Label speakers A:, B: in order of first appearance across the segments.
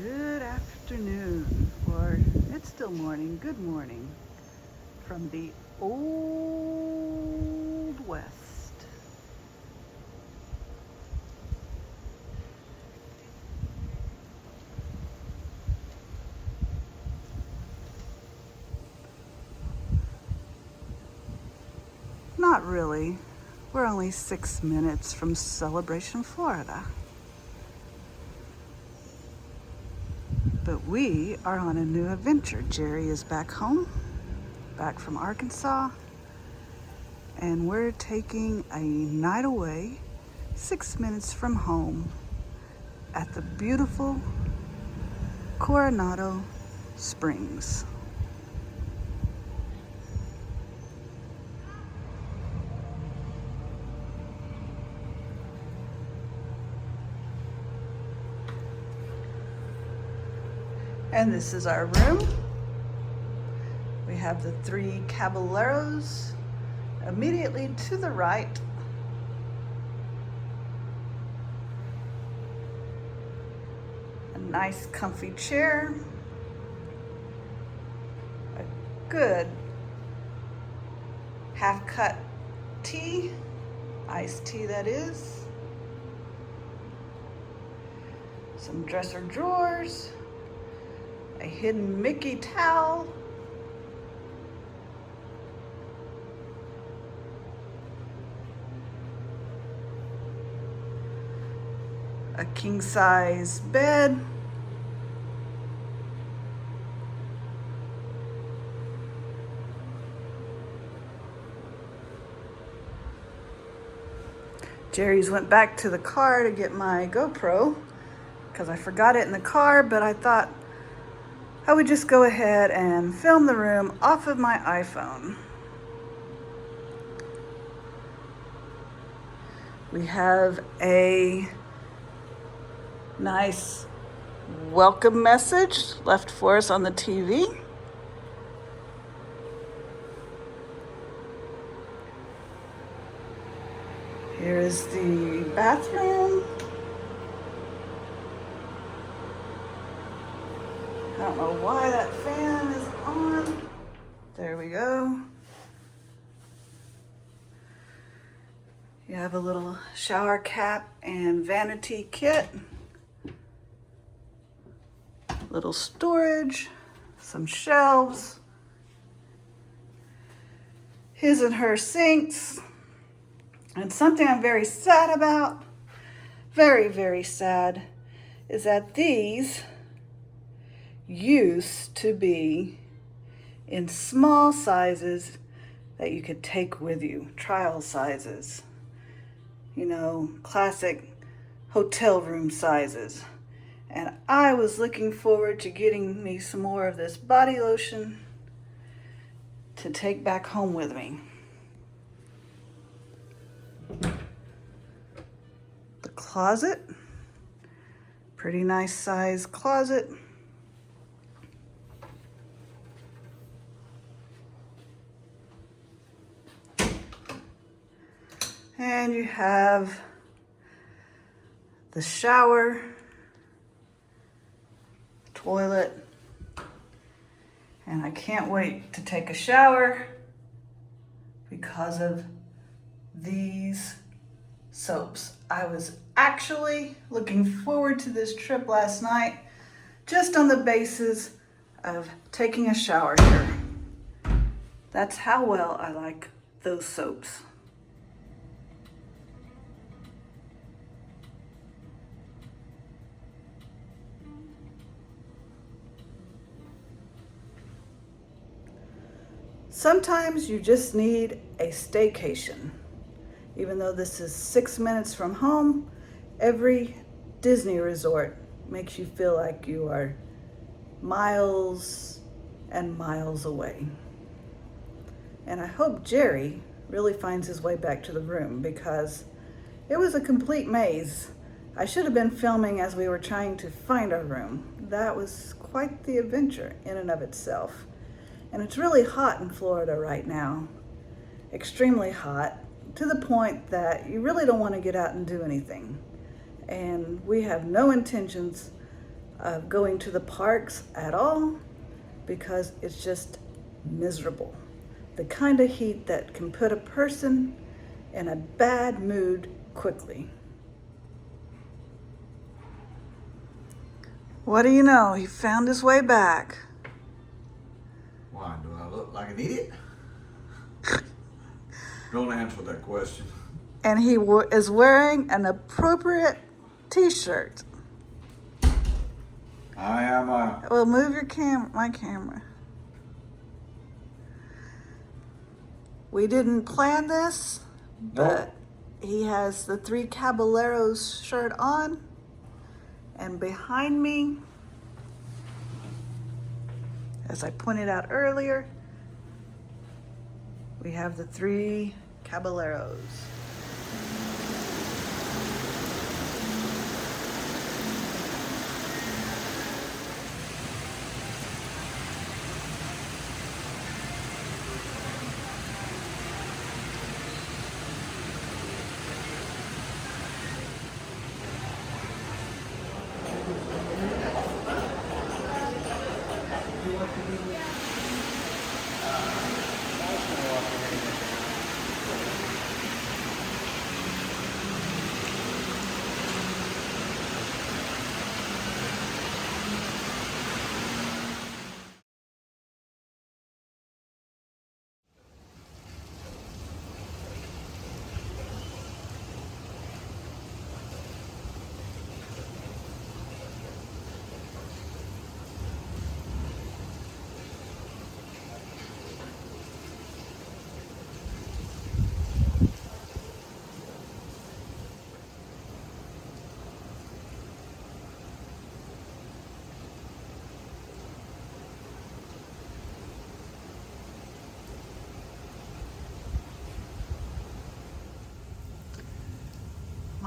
A: Good afternoon, or it's still morning. Good morning from the Old West. Not really. We're only 6 minutes from Celebration, Florida. But we are on a new adventure. Jerry is back home, back from Arkansas, and we're taking a night away 6 minutes from home at the beautiful Coronado Springs. And this is our room. We have the 3 caballeros immediately to the right. A nice comfy chair. A good half-cut tea, iced tea that is. Some dresser drawers. A hidden Mickey towel. A king-size bed. Jerry's went back to the car to get my GoPro because I forgot it in the car, but I thought I would just go ahead and film the room off of my iPhone. We have a nice welcome message left for us on the TV. Here is the bathroom. I don't know why that fan is on. There we go. You have a little shower cap and vanity kit. Little storage, some shelves. His and her sinks. And something I'm very sad about, very, very sad, is that these used to be in small sizes that you could take with you, trial sizes. You know, classic hotel room sizes. And I was looking forward to getting me some more of this body lotion to take back home with me. The closet, pretty nice size closet. And you have the shower, toilet, and I can't wait to take a shower because of these soaps. I was actually looking forward to this trip last night just on the basis of taking a shower here. That's how well I like those soaps. Sometimes you just need a staycation. Even though this is 6 minutes from home, every Disney resort makes you feel like you are miles and miles away. And I hope Jerry really finds his way back to the room because it was a complete maze. I should have been filming as we were trying to find our room. That was quite the adventure in and of itself. And it's really hot in Florida right now, extremely hot, to the point that you really don't want to get out and do anything. And we have no intentions of going to the parks at all because it's just miserable. The kind of heat that can put a person in a bad mood quickly. What do you know? He found his way back.
B: Why, do I look like an idiot? Don't answer that question.
A: And he is wearing an appropriate t-shirt.
B: I am
A: Well, move your my camera. We didn't plan this, but he has the Three Caballeros shirt on. And behind me, as I pointed out earlier, we have the Three Caballeros.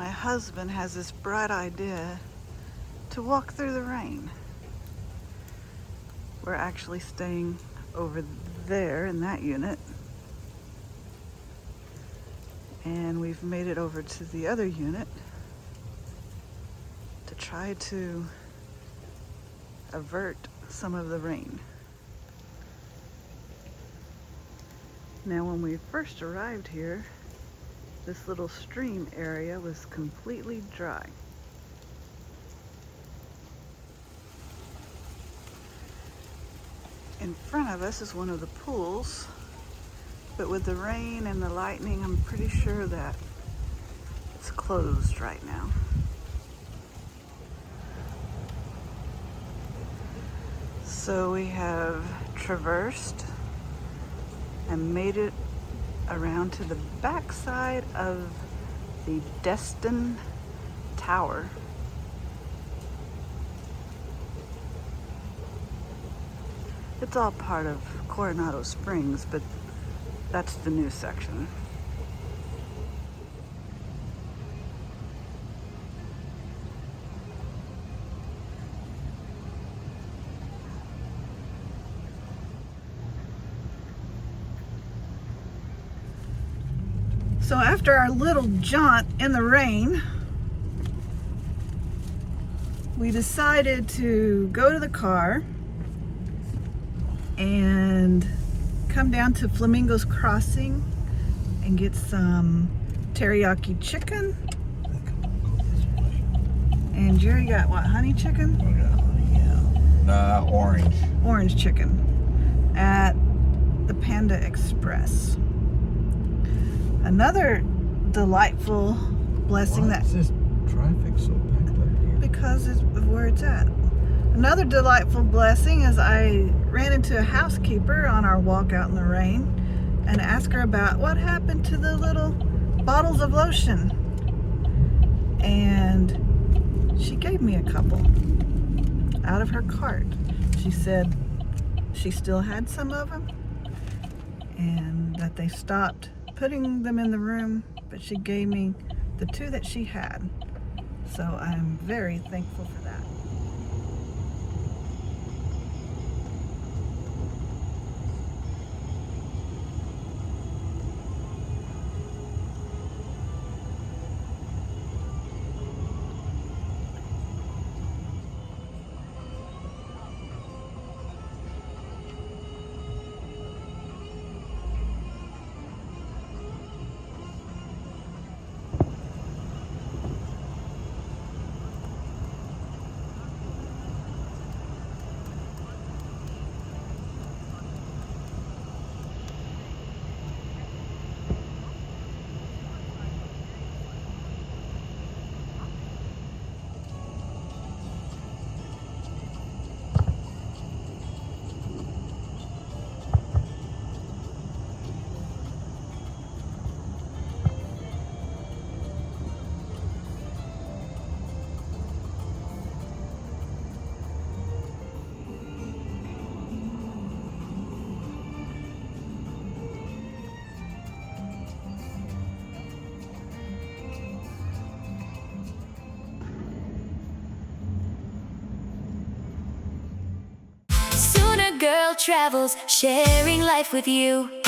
A: My husband has this bright idea to walk through the rain. We're actually staying over there in that unit. And we've made it over to the other unit to try to avert some of the rain. Now, when we first arrived here, this little stream area was completely dry. In front of us is one of the pools, but with the rain and the lightning, I'm pretty sure that it's closed right now. So we have traversed and made it around to the backside of the Destin Tower. It's all part of Coronado Springs, but that's the new section. So after our little jaunt in the rain, we decided to go to the car and come down to Flamingo's Crossing and get some teriyaki chicken. And Jerry got what, honey chicken?
B: I got honey, yeah. Orange.
A: Orange chicken at the Panda Express. Another delightful blessing.
B: Why is this traffic so packed up here?
A: Because of where it's at. Another delightful blessing is I ran into a housekeeper on our walk out in the rain and asked her about what happened to the little bottles of lotion. And she gave me a couple out of her cart. She said she still had some of them and that they stopped putting them in the room, but she gave me the two that she had. So I'm very thankful for that.
C: girl travels, sharing life with you.